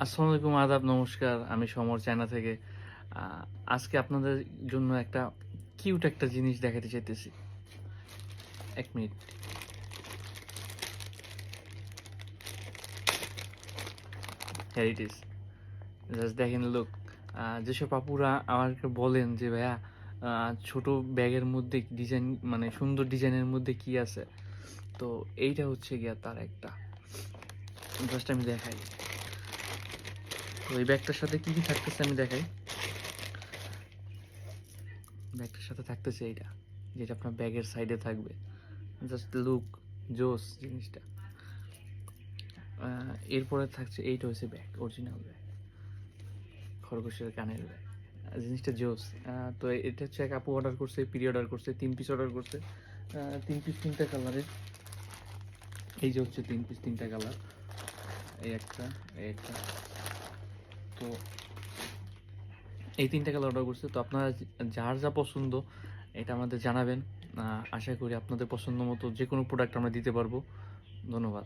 আসসালামু আলাইকুম, আদাব, নমস্কার। আমি সমর, চায়না থেকে। আ আজকে আপনাদের জন্য একটা কিউট একটা জিনিস দেখাতে চাইতেছি। ১ minute. Here it is. Just দেখেন, লুক। যেসব আপুরা আমাকে বলেন যে, "ভাইয়া, আ ছোট ব্যাগের মধ্যে ডিজাইন, মানে সুন্দর ডিজাইনের মধ্যে কি আছে?" তো এইটা হচ্ছে গিয়া তার একটা। জাস্ট আমি দেখাই। তো এই ব্যাগটার সাথে কি থাকতেছে আমি দেখাই। ব্যাগটার সাথে থাকতেছে এইটা, যেটা আপনার ব্যাগের সাইডে থাকবে। জাস্ট লুক, জোস জিনিসটা। এরপরে থাকছে, এইটা হচ্ছে ব্যাগ, অরিজিনাল ব্যাগ, খরগোশের কানের ব্যাগ। জিনিসটা জোস। তো এটা হচ্ছে এক আপু অর্ডার করছে, অর্ডার করছে, ৩ পিস অর্ডার করছে। ৩ পিস ৩টা কালারের। এই যে হচ্ছে ৩ পিস ৩টা কালার। এই একটা, এই একটা। তো এই ৩টা কালার অর্ডার করছে। তো আপনারা যার যা পছন্দ এটা আমাদের জানাবেন। আশা করি আপনাদের পছন্দ মতো যে কোনো প্রোডাক্ট আমরা দিতে পারবো। ধন্যবাদ।